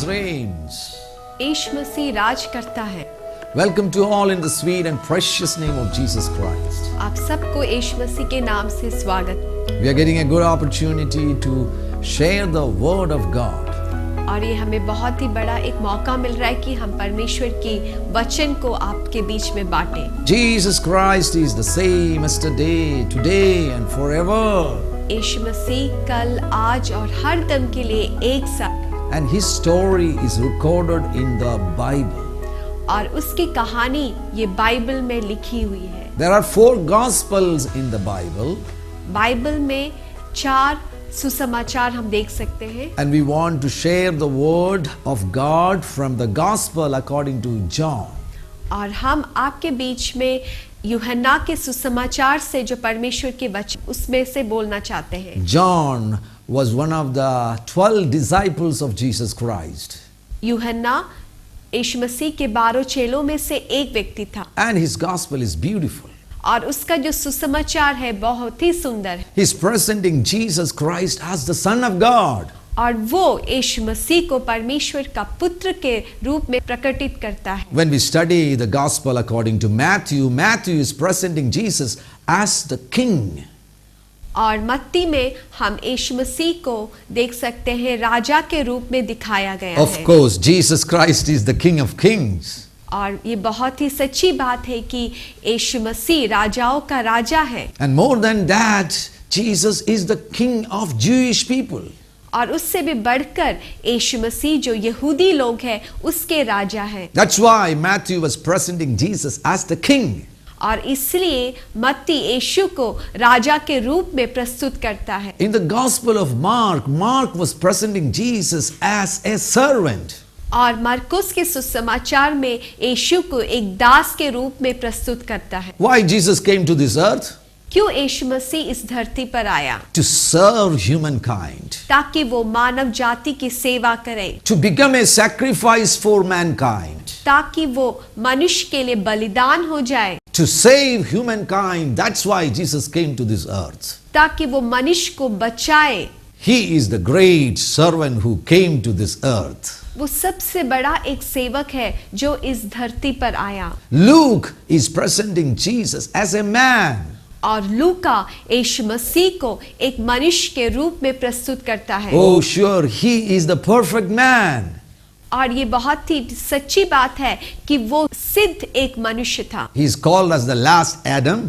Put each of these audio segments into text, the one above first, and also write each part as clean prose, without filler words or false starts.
reigns. यीशु मसीह राज करता है। Welcome to all in the sweet and precious name of Jesus Christ. आप सबको यीशु मसीह के नाम से स्वागत। We are getting a good opportunity to share the word of God. और ये हमें बहुत ही बड़ा एक मौका मिल रहा है कि हम परमेश्वर की वचन को आपके बीच में बांटें। Jesus Christ is the same yesterday, today and forever. यीशु मसीह कल, आज और हर दम के लिए एक साथ। And his story is recorded in the Bible. और उसकी कहानी ये बाइबल में लिखी हुई है। There are 4 gospels in the Bible. Bible में 4 सुसमाचार हम देख सकते हैं। And we want to share the word of God from the gospel according to John. और हम आपके बीच में यूहन्ना के सुसमाचार से जो परमेश्वर के वचन उसमें से बोलना चाहते हैं। John was one of the 12 disciples of Jesus Christ. यूहन्ना यीशु मसीह के 12 चेलों में से एक व्यक्ति था। And his gospel is beautiful. और उसका जो सुसमाचार है बहुत ही सुंदर है। He's presenting Jesus Christ as the Son of God. और वो यीशु मसीह को परमेश्वर का पुत्र के रूप में प्रकटित करता है। When we study the gospel according to Matthew, Matthew is presenting Jesus as the king. और मत्ती में हम यीशु मसीह को देख सकते हैं राजा के रूप में दिखाया गया Of है। course, Jesus Christ is the King of Kings. और ये बहुत ही सच्ची बात है कि यीशु मसीह राजाओं का राजा है। And more than that, Jesus is the King of Jewish people. और उससे भी बढ़कर यीशु मसीह जो यहूदी लोग हैं उसके राजा हैं। That's why Matthew was presenting Jesus as the king. और इसलिए मत्ती यीशु को राजा के रूप में प्रस्तुत करता है। In the Gospel of Mark, Mark was presenting Jesus as a servant. और मरकुस के सुसमाचार में यीशु को एक दास के रूप में प्रस्तुत करता है। Why Jesus came to this earth? क्यों यीशु मसीह इस धरती पर आया? To serve humankind. ताकि वो मानव जाति की सेवा करे। To become a sacrifice for mankind. ताकि वो मनुष्य के लिए बलिदान हो जाए। To save humankind. That's why Jesus came to this earth. ताकि वो मनुष्य को बचाए। He is the great servant who came to this earth. वो सबसे बड़ा एक सेवक है जो इस धरती पर आया। Luke is presenting Jesus as a man. और लूका यीशु मसीह को एक मनुष्य के रूप में प्रस्तुत करता है। Oh, sure, he is the perfect man. और ये बहुत ही सच्ची बात है कि वो सिद्ध एक मनुष्य था। He is called as the last Adam.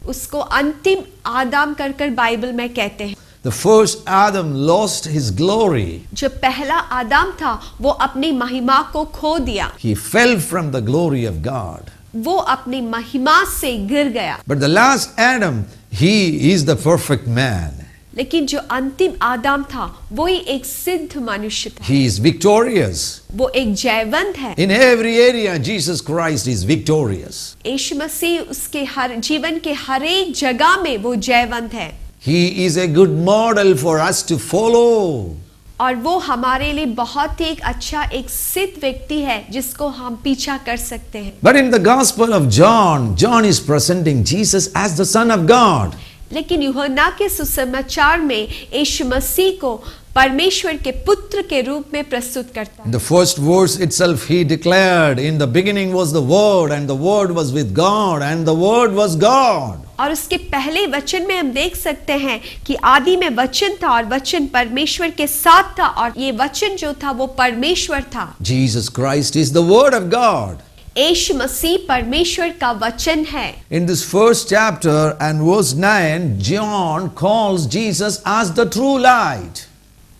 उसको अंतिम आदम कर बाइबल में कहते हैं। The first Adam lost his glory. जो पहला आदम था वो अपनी महिमा को खो दिया। He fell from the glory of God. वो अपनी महिमा से गिर गया। But the last Adam, he is the perfect man. लेकिन जो अंतिम आदम था वो ही एक सिद्ध मनुष्य था। He is victorious. वो एक जयवंत है। In every area, Jesus Christ is victorious. यीशु मसीह उसके हर जीवन के हर एक जगह में वो जयवंत है। He is a good model for us to follow. और वो हमारे लिए बहुत ही एक अच्छा एक सिद्ध व्यक्ति है जिसको हम पीछा कर सकते हैं। But in the Gospel of John, John is presenting Jesus as the Son of God. लेकिन यूहन्ना के सुसमाचार में यीशु मसीह को परमेश्वर के पुत्र के रूप में प्रस्तुत करता है। In the first verse itself, he declared, "In the beginning was the Word, and the Word was with God, and the Word was God." और उसके पहले वचन में हम देख सकते हैं कि आदि में वचन था और वचन परमेश्वर के साथ था और ये वचन जो था वो परमेश्वर था। Jesus Christ is the Word of God. यीशु मसीह परमेश्वर का वचन है। In this first chapter and verse 9, John calls Jesus as the true light.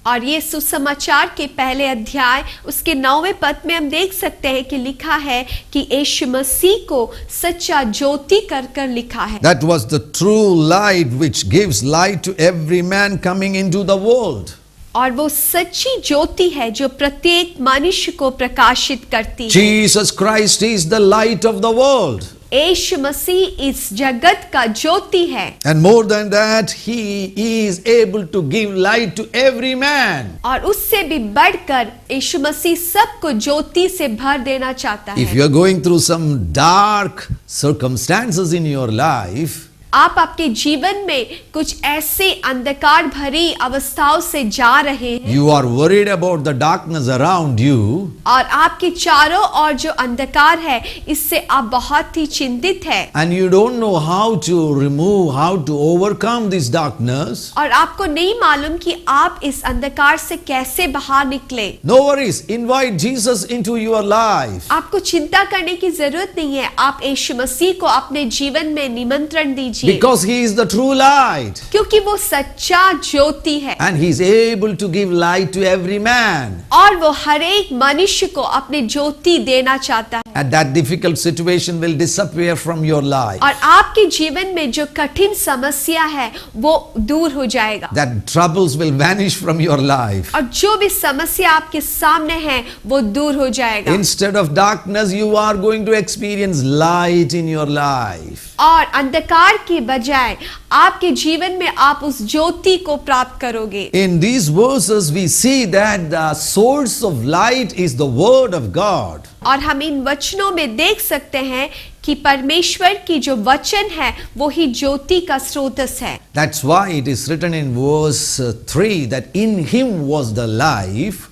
और ये सुसमाचार के पहले अध्याय उसके 9वें पद में हम देख सकते हैं कि लिखा है कि यीशु मसीह को सच्चा ज्योति कर लिखा है। That was the true light which gives light to every man coming into the world. और वो सच्ची ज्योति है जो प्रत्येक मनुष्य को प्रकाशित करती है। Jesus Christ is the light of the world. यीशु मसीह इस जगत का ज्योति है। And more than that, he is able to give light to every man. और उससे भी बढ़कर यीशु मसीह सबको ज्योति से भर देना चाहता है। If you are going through some dark circumstances in your life, आप आपके जीवन में कुछ ऐसे अंधकार भरी अवस्थाओं से जा रहे हैं You are worried about the darkness around you, और आपके चारों ओर जो अंधकार है इससे आप बहुत ही चिंतित है and you don't know how to remove, how to overcome this darkness. और आपको नहीं मालूम कि आप इस अंधकार से कैसे बाहर निकले। No worries, invite Jesus into your life. आपको चिंता करने की जरूरत नहीं है, आप यीशु मसीह को अपने जीवन में निमंत्रण दीजिए Because he is the true light. क्योंकि वो सच्चा ज्योति है And he is able to give light to every man. और वो हर एक मनुष्य को अपने ज्योति देना चाहता है And that difficult situation will disappear from your life. और आपके जीवन में जो कठिन समस्या है वो दूर हो जाएगा That troubles will vanish from your life. और जो भी समस्या आपके सामने है वो दूर हो जाएगा Instead of darkness, you are going to experience light in your life. और अंधकार के बजाय आपके जीवन में आप उस ज्योति को प्राप्त करोगे। In these verses, we see that the source of light is the word of God. और हम इन वचनों में देख सकते हैं कि परमेश्वर की जो वचन है वो ही ज्योति का स्रोतस है। That's why it is written in verse 3 that in him was the life.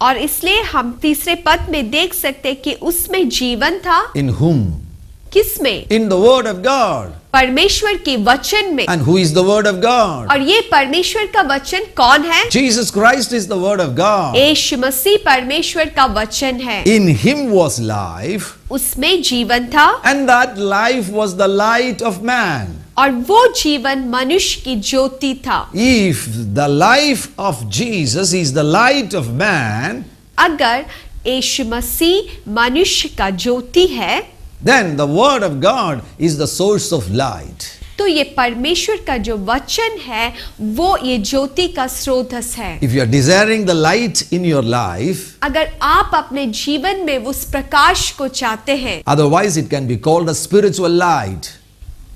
और इसलिए हम तीसरे पद में देख सकते हैं कि उसमें जीवन था। In whom? किसमें? In the word of God. परमेश्वर के वचन में। And who is the word of God? और ये परमेश्वर का वचन कौन है? Jesus Christ is the word of God. यीशु मसीह परमेश्वर का वचन है। In him was life. उसमें जीवन था And that life was the light of man. और वो जीवन मनुष्य की ज्योति था। If the life of Jesus is the light of man, अगर यीशु मसीह मनुष्य का ज्योति है then the word of God is the source of light. तो ये परमेश्वर का जो वचन है वो ये ज्योति का स्रोतस है। If you are desiring the light in your life, अगर आप अपने जीवन में उस प्रकाश को चाहते हैं, otherwise it can be called a spiritual light.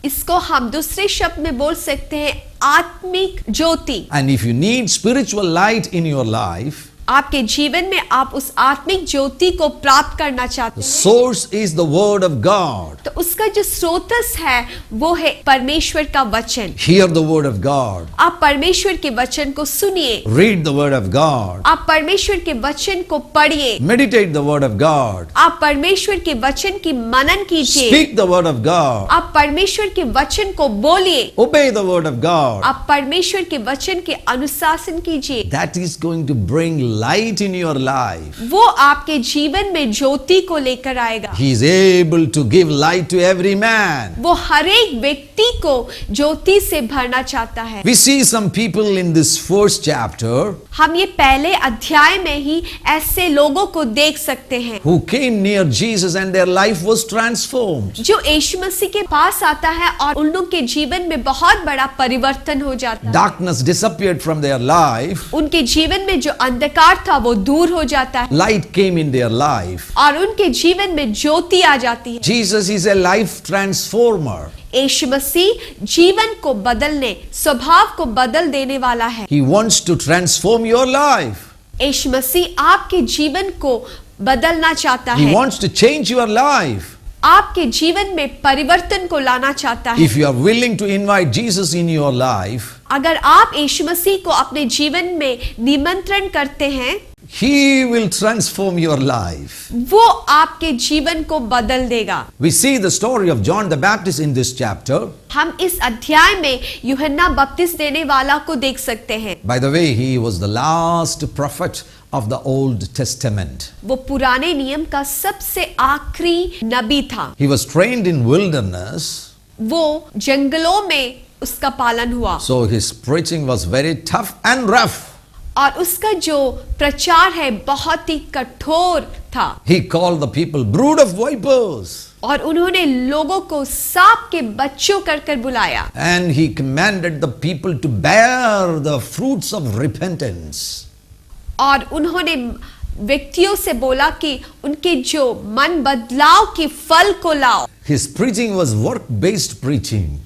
इसको हम दूसरे शब्द में बोल सकते हैं आत्मिक ज्योति। And if you need spiritual light in your life, आपके जीवन में आप उस आत्मिक ज्योति को प्राप्त करना चाहते the हैं source is the word of God. तो उसका जो स्रोतस है वो है परमेश्वर का वचन। Hear the word of God. आप परमेश्वर के वचन को सुनिए, Read the word of God. आप परमेश्वर के वचन को पढ़िए, Meditate the word of God. आप परमेश्वर के वचन की मनन कीजिए, Speak the word of God. आप परमेश्वर के वचन को बोलिए, Obey the word of God. आप परमेश्वर के वचन के अनुशासन कीजिए। That is going to bring light in your life. वो आपके जीवन में ज्योति को लेकर आएगा। He is able to give light to every man. वो हर एक व्यक्ति को ज्योति से भरना चाहता है। We see some people in this first chapter हम ये पहले अध्याय में ही ऐसे लोगों को देख सकते हैं who came near Jesus and their life was transformed. जो यीशु मसीह के पास आता है और उन लोगों के जीवन में बहुत बड़ा परिवर्तन हो जाता है। Darkness disappeared from their life. उनके जीवन में जो अंधकार था वो दूर हो जाता है Light came in their life. और उनके जीवन में ज्योति आ जाती है। Jesus is a life transformer. यीशु मसीह जीवन को बदलने, स्वभाव को बदल देने वाला है। He wants to transform your life. यीशु मसीह आपके जीवन को बदलना चाहता He है, wants to change your life. आपके जीवन में परिवर्तन को लाना चाहता है। If you are willing to invite Jesus in your life, अगर आप यीशु मसीह को अपने जीवन में निमंत्रण करते हैं, He will transform your life. वो आपके जीवन को बदल देगा। We see the story of John the Baptist in this chapter. हम इस अध्याय में यूहन्ना बपतिस्मा देने वाला को देख सकते हैं। By the way, he was the last prophet of the Old Testament. वो पुराने नियम का सबसे आखिरी नबी था। He was trained in wilderness, वो जंगलों में उसका पालन हुआ so his preaching was very tough and rough. और उसका जो प्रचार है बहुत ही कठोर था He called the people brood of vipers. और उन्होंने लोगों को सांप के बच्चों कर बुलाया And he commanded the people to bear the fruits of repentance. और उन्होंने व्यक्तियों से बोला कि उनके जो मन बदलाव के फल को लाओ। His preaching was work-based preaching.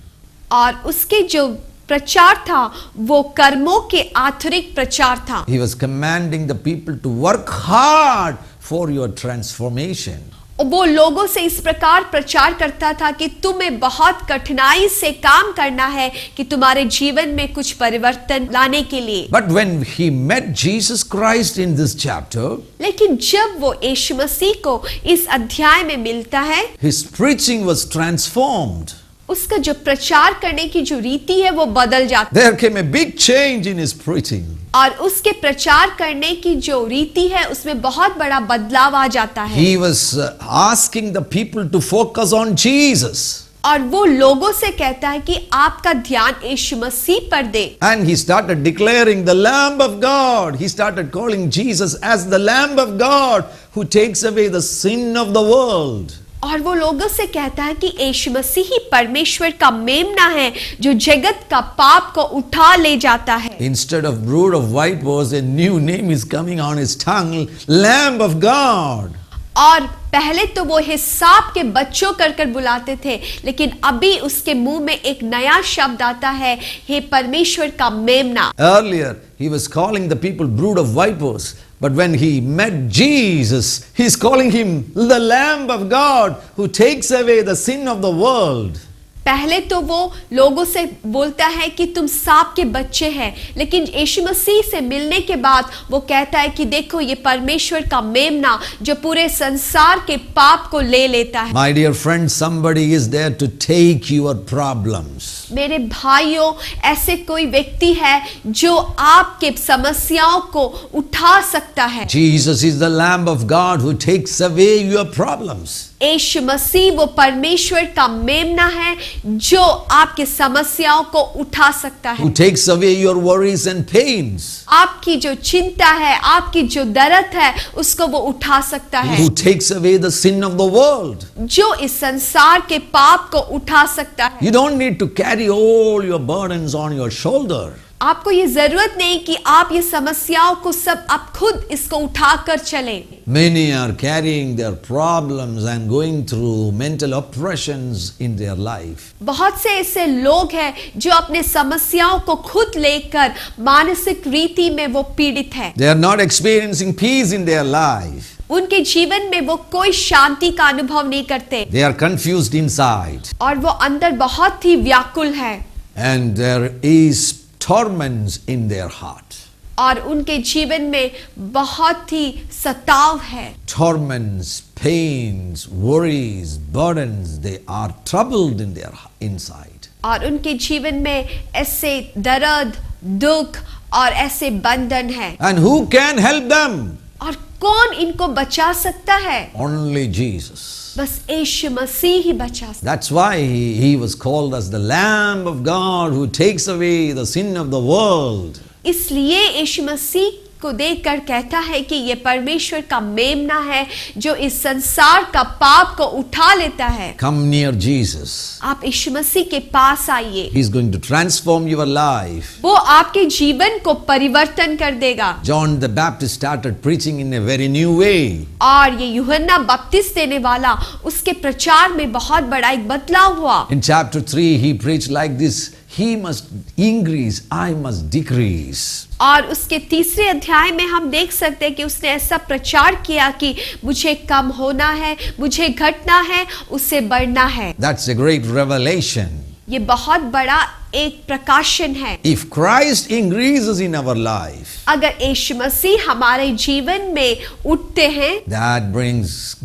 और उसके जो प्रचार था वो कर्मों के आंतरिक प्रचार था। He was commanding the people to work hard for your transformation. वो लोगों से इस प्रकार प्रचार करता था कि तुम्हें बहुत कठिनाई से काम करना है कि तुम्हारे जीवन में कुछ परिवर्तन लाने के लिए। But when he met Jesus Christ in this chapter, लेकिन जब वो यीशु मसीह को इस अध्याय में मिलता है, his preaching was transformed. उसका जो प्रचार करने की जो रीति है वो बदल जाती है There came a big change in his preaching. और उसके प्रचार करने की जो रीति है उसमें बहुत बड़ा बदलाव आ जाता है। He was asking the people to focus on Jesus. और वो लोगों से कहता है कि आपका ध्यान यीशु मसीह पर दे। And he started declaring the Lamb of God. He started calling Jesus as the Lamb of God who takes away the sin of the world. और वो लोगों से कहता है कि यीशु मसीह ही परमेश्वर का मेमना है जो जगत का पाप को उठा ले जाता है। Instead of brood of vipers, a new name is coming on his tongue, Lamb of God. और पहले तो वो हिसाब के बच्चों कर बुलाते थे, लेकिन अभी उसके मुंह में एक नया शब्द आता है, हे परमेश्वर का मेमना। Earlier, he was calling the people brood of vipers. But when he met Jesus, he's calling him the Lamb of God who takes away the sin of the world. पहले तो वो लोगों से बोलता है कि तुम सांप के बच्चे हैं, लेकिन यीशु मसीह से मिलने के बाद वो कहता है कि देखो ये परमेश्वर का मेमना जो पूरे संसार के पाप को ले लेता है। My dear friend, somebody is there to take your problems. मेरे भाइयों, ऐसे कोई व्यक्ति है जो आपके समस्याओं को उठा सकता है। Jesus is the Lamb of God who takes away your problems. यीशु मसीह वो परमेश्वर का मेमना है जो आपके समस्याओं को उठा सकता है। Who takes away your worries and pains. आपकी जो चिंता है, आपकी जो दर्द है, उसको वो उठा सकता है। Who takes away the sin of the world. जो इस संसार के पाप को उठा सकता है। You don't need to carry all your burdens on your shoulder. आपको ये जरूरत नहीं कि आप ये समस्याओं को सब आप खुद इसको उठाकर चलें। Many are carrying their problems and going through mental oppressions in their life. बहुत से ऐसे लोग हैं जो अपने समस्याओं को खुद लेकर मानसिक रीति में वो पीड़ित है। They are not experiencing peace in their life. उनके जीवन में वो कोई शांति का अनुभव नहीं करते They are confused inside. और वो अंदर बहुत ही व्याकुल है And there is torments in their heart. और उनके जीवन में बहुत ही सताव है। Torments, pains, worries, burdens, they are troubled in their inside. और उनके जीवन में ऐसे दर्द, दुख और ऐसे बंधन है। And who can help them? और कौन इनको बचा सकता है? Only Jesus. बस यीशु मसीह ही बचा सकता। That's why he was called as the Lamb of God who takes away the sin of the world. इसलिए यीशु मसीह को देखकर कहता है कि ये परमेश्वर का मेमना है जो इस संसार का पाप को उठा लेता है। Come near Jesus. आप यीशु मसीह के पास आइए। He's going to transform your life. वो आपके जीवन को परिवर्तन कर देगा। John the Baptist started preaching in a very new way. और ये यूहन्ना बपतिस्मा देने वाला उसके प्रचार में बहुत बड़ा एक बदलाव हुआ। In chapter 3 he preached like this, he must increase, I must decrease. और उसके तीसरे अध्याय में हम देख सकते हैं कि उसने ऐसा प्रचार किया कि मुझे कम होना है, मुझे घटना है, उससे बढ़ना है। That's a great revelation. ये बहुत बड़ा एक प्रकाशन है। If Christ increases in our life, अगर यीशु मसीह हमारे जीवन में उठते हैं, that brings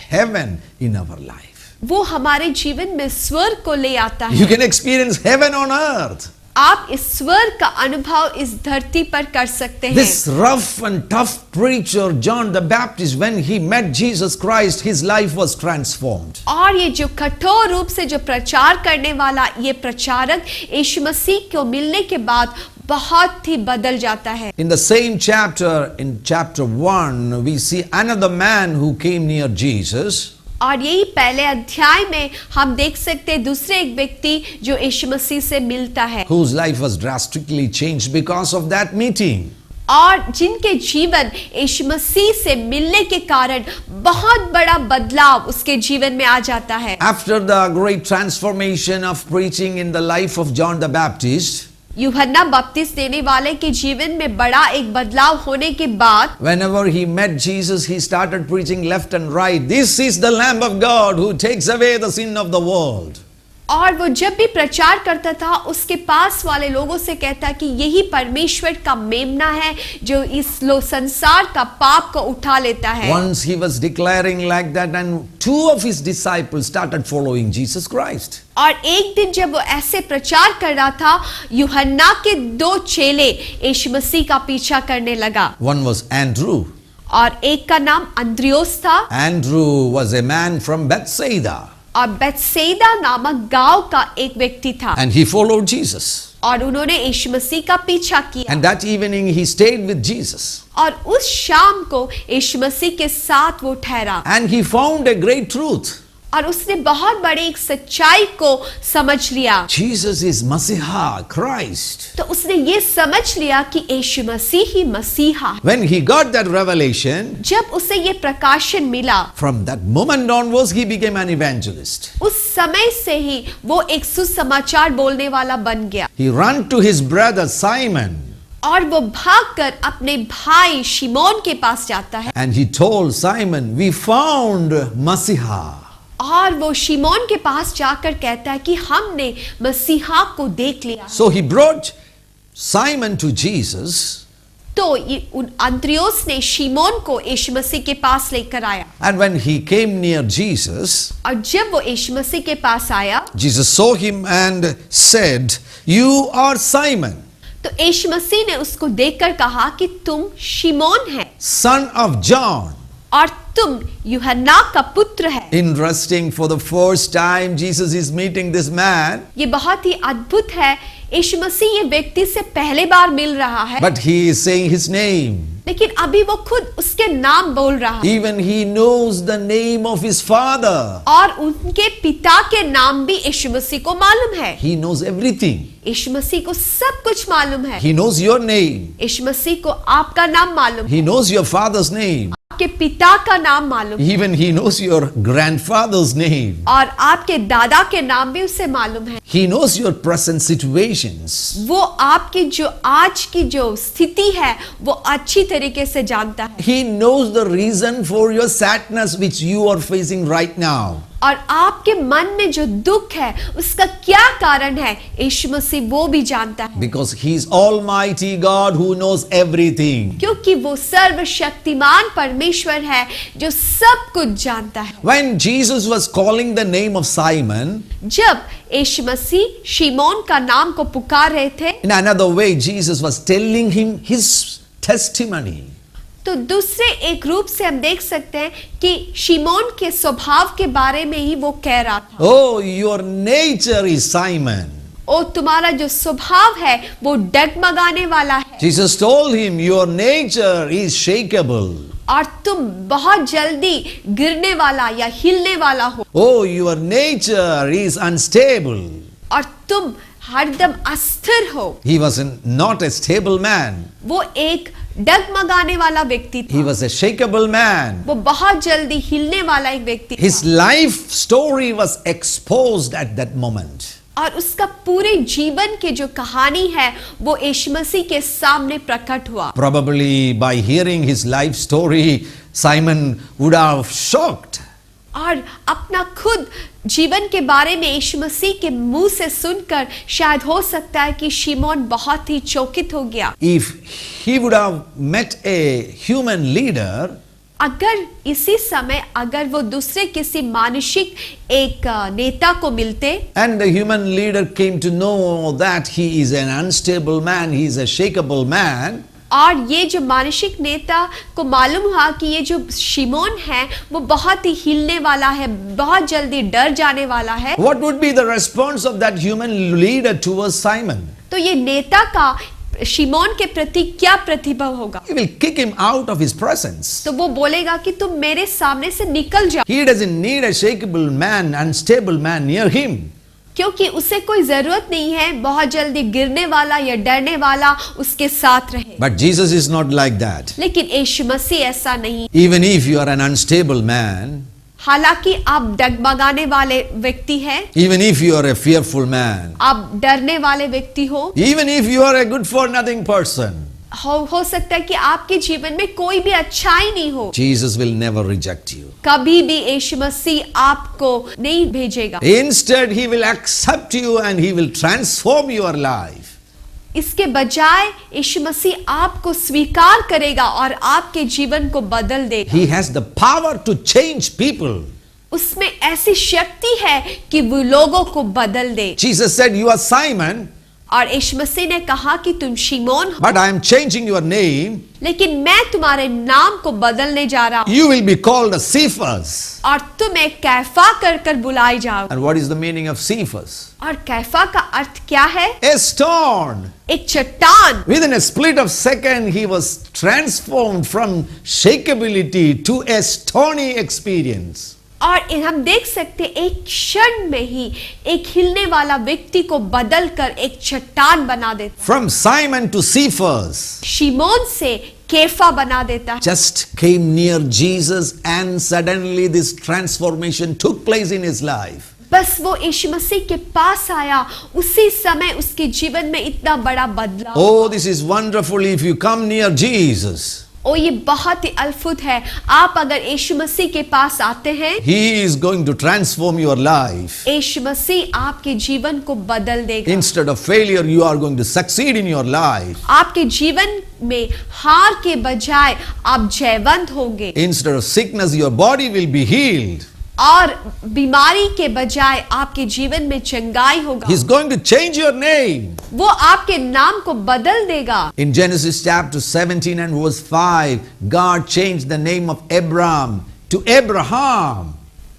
heaven in our life. वो हमारे जीवन में स्वर्ग को ले आता है। You can experience heaven on earth. आप इस स्वर्ग का अनुभव इस धरती पर कर सकते हैं। This rough and tough preacher John the Baptist, when he met Jesus Christ, his life was transformed. और ये जो कठोर रूप से जो प्रचार करने वाला ये प्रचारक यीशु मसीह को मिलने के बाद बहुत ही बदल जाता है। In the same chapter, in chapter 1, we see another man who came near Jesus. और यही पहले अध्याय में हम देख सकते हैं दूसरे एक व्यक्ति जो यीशु मसीह से मिलता है, whose life was drastically changed because of that meeting. और जिनके जीवन यीशु मसीह से मिलने के कारण बहुत बड़ा बदलाव उसके जीवन में आ जाता है। After the great transformation of preaching in the life of John the Baptist, यूहन्ना बपतिस्मा देने वाले के जीवन में बड़ा एक बदलाव होने के बाद whenever he met Jesus, he started preaching left and right. This is the Lamb of God who takes away the sin of the world. और वो जब भी प्रचार करता था उसके पास वाले लोगों से कहता कि यही परमेश्वर का मेमना है जो इस संसार का पाप को उठा लेता है। Once he was declaring like that, and two of his disciples started following Jesus Christ. और एक दिन जब वो ऐसे प्रचार कर रहा था, यूहन्ना के 2 चेले यीशु मसीह का पीछा करने लगा। One was Andrew. और एक का नाम अंद्रियोस था। Andrew was a man from Bethsaida, और बेथसेदा नामक गांव का एक व्यक्ति था and he followed Jesus. और उन्होंने यीशु मसीह का पीछा किया। And that evening he stayed with Jesus. और उस शाम को यीशु मसीह के साथ वो ठहरा। And he found a great truth. और उसने बहुत बड़ी एक सच्चाई को समझ लिया। Jesus is Messiah, Christ. तो उसने ये समझ लिया कि यीशु मसीह ही मसीहा है। When he got that revelation, जब उसे ये प्रकाशन मिला, from that moment onwards he became an evangelist. उस समय से ही वो एक सुसमाचार बोलने वाला बन गया। He ran to his brother Simon. और वो भागकर अपने भाई शिमोन के पास जाता है। And he told Simon, we found Messiah. और वो शिमोन के पास जाकर कहता है कि हमने मसीहा को देख लिया। So he brought Simon to Jesus. तो अंद्रियोस ने शिमोन को यीशु मसीह के पास लेकर आया। And when he came near Jesus, और जब वो यीशु मसीह के पास आया, Jesus saw him and said, you are Simon, तो यीशु मसीह ने उसको देखकर कहा कि तुम शिमोन है, son of John. और तुम यूहन्ना का पुत्र है। Interesting, for the first time Jesus is meeting this man, ये बहुत ही अद्भुत है, यीशु मसीह ये व्यक्ति से पहले बार मिल रहा है, but he is saying his name. लेकिन अभी वो खुद उसके नाम बोल रहा है। Even he knows the name of his father. और उनके पिता के नाम भी यीशु मसीह को मालूम है। He knows everything. यीशु मसीह को सब कुछ मालूम है। He knows your name. यीशु मसीह को आपका नाम मालूम है, He knows your father's name. आपके पिता का नाम मालूम है, Even he knows your grandfather's name. और आपके दादा के नाम भी उसे मालूम है। He knows your present situations. वो आपकी जो आज की जो स्थिति है वो अच्छी तरीके से जानता है। He knows the reason for your sadness which you are facing right now. और आपके मन में जो दुख है उसका क्या कारण है, यीशु मसीह वो भी जानता है। Because he is Almighty God who knows everything. क्योंकि वो सर्वशक्तिमान परमेश्वर है जो सब कुछ जानता है। When Jesus was calling the name of Simon, जब यीशु मसीह शिमोन का नाम को पुकार रहे थे, in another way Jesus was telling him his testimony. तो दूसरे एक रूप से हम देख सकते हैं कि शिमोन के स्वभाव के बारे में ही वो कह रहा था। Oh, your nature is Simon. ओ तुम्हारा जो स्वभाव है वो डगमगाने वाला है। Jesus told him, your nature is shakeable. और तुम बहुत जल्दी गिरने वाला या हिलने वाला हो। Oh, your nature is unstable. और तुम हरदम अस्थिर हो। He was not a stable man. वो एक डगमगाने वाला व्यक्ति He था। was a shakeable man. वो बहुत जल्दी हिलने वाला एक व्यक्ति His था। life story was exposed at that moment. और उसका पूरे जीवन के जो कहानी है वो यीशु मसीह के सामने प्रकट हुआ। Probably by hearing his life story, Simon would have shocked. और अपना खुद जीवन के बारे में यीशु मसीह के मुंह से सुनकर शायद हो सकता है कि शिमोन बहुत ही चौकित हो गया। If he would have met a human leader, अगर इसी समय अगर वो दूसरे किसी मानसिक एक नेता को मिलते, and the human leader came to know that he is an unstable man, he is a shakeable man, और ये जो मानसिक नेता को मालूम हुआ कि ये जो शिमोन है वो बहुत ही हिलने वाला है, बहुत जल्दी डर जाने वाला है, what would be the response of that human leader towards Simon? तो ये नेता का शिमोन के प्रति क्या प्रतिभाव होगा? He will kick him out of his presence. तो वो बोलेगा कि तुम मेरे सामने से निकल जाओ, He doesn't need a shakeable man, unstable man near him. क्योंकि उसे कोई जरूरत नहीं है बहुत जल्दी गिरने वाला या डरने वाला उसके साथ रहे। But Jesus is not like that. लेकिन यीशु मसीह ऐसा नहीं। Even if you are an unstable man, हालांकि आप डगमगाने वाले व्यक्ति हैं, even if you are a fearful man, आप डरने वाले व्यक्ति हो even if you are a good for nothing person, हो सकता है कि आपके जीवन में कोई भी अच्छाई नहीं हो, Jesus will never reject you. कभी भी यीशु मसीह आपको नहीं भेजेगा। Instead, he will accept you and he will transform your life. इसके बजाय यीशु मसीह आपको स्वीकार करेगा और आपके जीवन को बदल देगा। He has the power to change people. उसमें ऐसी शक्ति है कि वो लोगों को बदल दे। Jesus said, "You are Simon, और यीशु मसीह ने कहा कि तुम शिमोन हो, but I am changing your name. लेकिन मैं तुम्हारे नाम को बदलने जा रहा हूं You will be called a Cephas." और तुम एक कैफा कर बुलाए जाओ। And what is the meaning of Cephas? और कैफा का अर्थ क्या है? A stone. एक चट्टान। Within a split of second, he was transformed from shakeability to a stony experience. और हम देख सकते एक क्षण में ही एक हिलने वाला व्यक्ति को बदलकर एक चट्टान बना देता, From Simon to Cephas. शिमोन से कैफा बना देता है। Just came near Jesus and suddenly this transformation took place in his life. बस वो यीशु मसीह के पास आया, उसी समय उसके जीवन में इतना बड़ा बदलाव। Oh, this is wonderful if you come near Jesus. ओ ये बहुत ही अद्भुत है, आप अगर यीशु मसीह के पास आते हैं, He is going to transform your life. यीशु मसीह आपके जीवन को बदल देगा। Instead of failure, you are going to succeed in your life. आपके जीवन में हार के बजाय आप जयवंत होंगे, Instead of sickness, your body will be healed. और बीमारी के बजाय आपके जीवन में चंगाई होगा। He's going to change your name. वो आपके नाम को बदल देगा। In Genesis chapter 17 and verse 5, God changed the name of Abram to Abraham.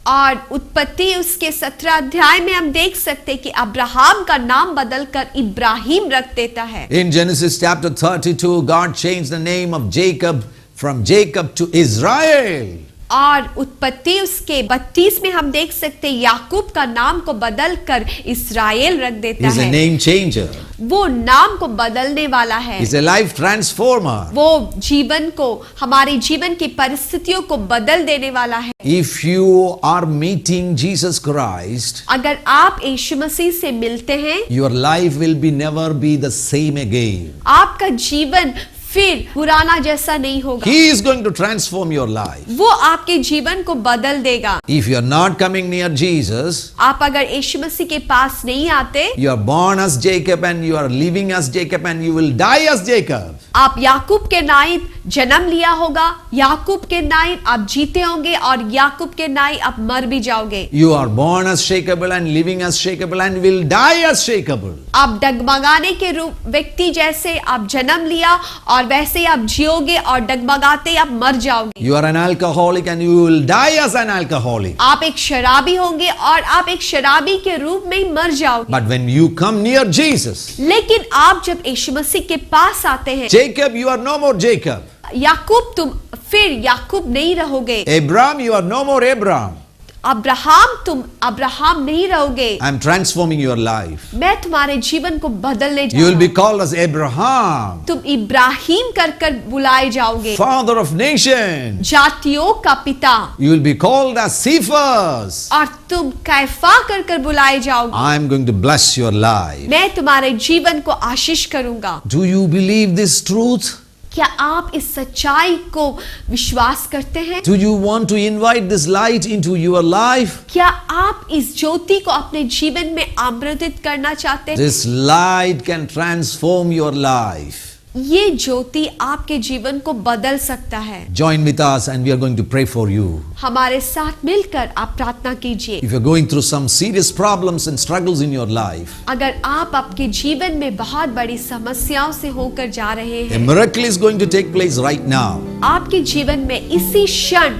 और उत्पत्ति उसके 17 अध्याय में हम देख सकते हैं कि अब्राहम का नाम बदलकर इब्राहिम रख देता है। In Genesis chapter 32, God changed the name of Jacob from Jacob to Israel. और उत्पत्ति उसके 32 में हम देख सकते हैं याकूब का नाम को बदलकर इस्राएल रख देता He's a है। name changer. वो नाम को बदलने वाला है। He's a life transformer. वो जीवन को, हमारे जीवन की परिस्थितियों को बदल देने वाला है। If you are meeting Jesus Christ, अगर आप यीशु मसीह से मिलते हैं, your life will be never be the same again. आपका जीवन फिर पुराना जैसा नहीं होगा। He is going to transform your life. वो आपके जीवन को बदल देगा। If you are not coming near Jesus, आप अगर यीशु मसीह के पास नहीं आते, you are born as Jacob and you are living as Jacob and you will die as Jacob. आप याकूब के नाइब जन्म लिया होगा, याकूब के नाइब आप जीते होंगे और याकूब के नाइब आप मर भी जाओगे। You are born as Shakeable and living as Shakeable and will die as Shakeable. आप डगमगाने के रूप व्यक्ति जैसे आप जन्म लिया और वैसे ही आप जियोगे और डगमगाते आप मर जाओगे। You are an alcoholic and you will die as an alcoholic. आप एक शराबी होंगे और आप एक शराबी के रूप में ही मर जाओगे। But when you come near Jesus, लेकिन आप जब यीशु मसीह के पास आते हैं, Jacob, you are no more Jacob. याकूब तुम फिर याकूब नहीं रहोगे, Abraham, you are no more Abraham. Abraham तुम अब्राहम नहीं रहोगे। I am transforming your life. मैं तुम्हारे जीवन को बदलने जा You will रहा be हूं। called as Abraham, तुम इब्राहिम कर बुलाए जाओगे, father of nations. जातियों का पिता, You will be called as Cephas. और तुम कैफा कर बुलाए जाओगे। I am going to bless your life. मैं तुम्हारे जीवन को आशीष करूंगा। Do you believe this truth? क्या आप इस सच्चाई को विश्वास करते हैं? Do you want to invite this light into your life? क्या आप इस ज्योति को अपने जीवन में आमंत्रित करना चाहते हैं? This light can transform your life. ये ज्योति आपके जीवन को बदल सकता है। Join with us and we are going to pray for you. हमारे साथ मिलकर आप प्रार्थना कीजिए। If you're going through some serious problems and struggles in your life, अगर आप आपके जीवन में बहुत बड़ी समस्याओं से होकर जा रहे a हैं, miracle is going to take place right now. आपके जीवन में इसी क्षण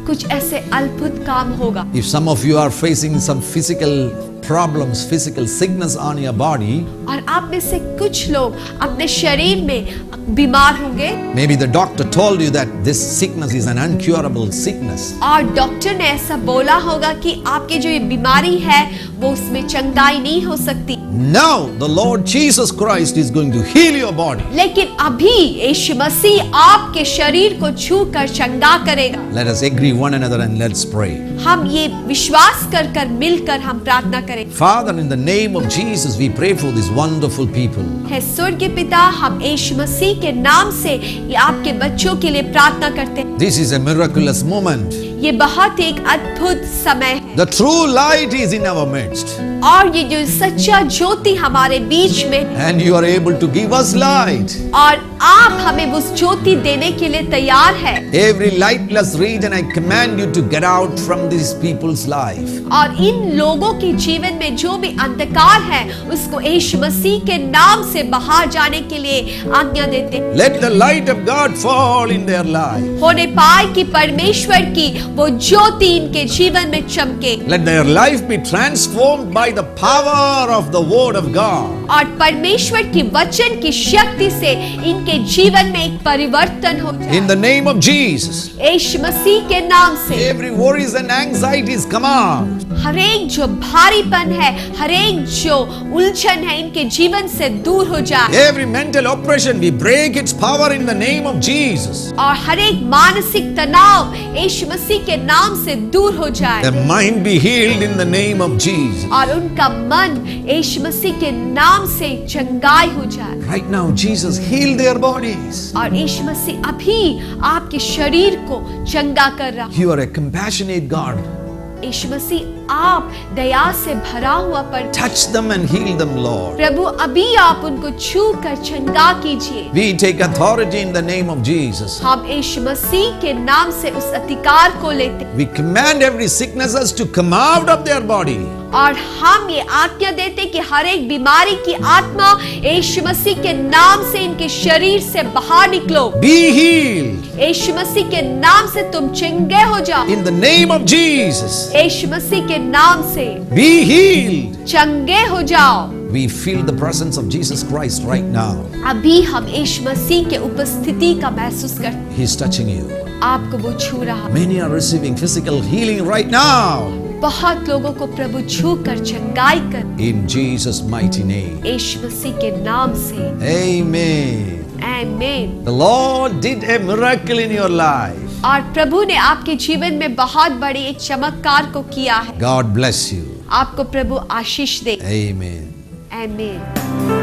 कुछ ऐसे अद्भुत काम होगा। If some of you are facing some physical problems, physical sickness on your body. और आप में से कुछ लोग अपने शरीर में बीमार होंगे Maybe the doctor told you that this sickness is an incurable sickness. और डॉक्टर ने ऐसा बोला होगा कि आपकी जो ये बीमारी है वो उसमें चंगाई नहीं हो सकती। Now the Lord Jesus Christ is going to heal your body. लेकिन अभी यीशु मसीह आपके शरीर को छू कर चंगा करेगा। Let us agree one another and let's pray. हम ये विश्वास कर कर मिलकर हम प्रार्थना करें। Father, in the name of Jesus, we pray for these wonderful people. है स्वर्गीय पिता, हम यीशु मसीह के नाम से ये आपके बच्चों के लिए प्रार्थना करते हैं। This is a miraculous moment. ये बहुत एक अद्भुत समय है The true light is in our midst. और ये जो सच्चा ज्योति हमारे बीच में है And you are able to give us light. और आप हमें उस ज्योति देने के लिए तैयार है। Every lightless region, I command you to get out from these people's life. और इन लोगों के जीवन में जो भी अंधकार है उसको यीशु मसीह के नाम से बाहर जाने के लिए आज्ञा देते हैं। Let the light of God fall in their life. होने पाए कि परमेश्वर की वो ज्योति इनके जीवन में चमके Let their life be transformed by the power of the word of God. और परमेश्वर की वचन की शक्ति से इनके जीवन में एक परिवर्तन हो जाए। In the name of Jesus, यीशु मसीह के नाम से every worries and anxieties come out. हर एक जो भारीपन है, हर एक जो उलझन है इनके जीवन से दूर हो जाए Every mental oppression, we break its power in the name of Jesus. और हर एक मानसिक तनाव यीशु मसीह के नाम से दूर हो जाए Their mind be healed in the name of Jesus. और उनका मन यीशु मसीह के नाम से चंगाई हो जाए। Right now, Jesus heal their bodies. और यीशु मसीह अभी आपके शरीर को चंगा कर रहा है। You are a compassionate God. यीशु मसीह आप दया से भरा हुआ पर Touch them and heal them, Lord. प्रभु अभी आप उनको छू कर चंगा कीजिए। We take authority in the name of Jesus. हम यीशु मसीह के नाम से उस अधिकार को लेते हैं We command every sicknesses to come out of their body. और हम ये आज्ञा देते कि हर एक बीमारी की आत्मा यीशु मसीह के नाम से इनके शरीर से बाहर निकलो। Be healed यीशु मसीह के नाम से तुम चंगे हो जाओ। in the name of Jesus. यीशु मसीह के नाम से Be healed. चंगे हो जाओ। We feel the presence of Jesus Christ right now. अभी हम यीशु मसीह के उपस्थिति का महसूस करते हैं। He's touching you. आपको वो छू रहा। Many are receiving physical healing right now. बहुत लोगों को प्रभु छू कर चंगाई कर In Jesus' mighty name. यीशु मसीह के नाम से Amen. आमीन। The Lord did a miracle in your life. और प्रभु ने आपके जीवन में बहुत बड़ी एक चमत्कार को किया है। God bless you. आपको प्रभु आशीष दे। Amen. आमीन।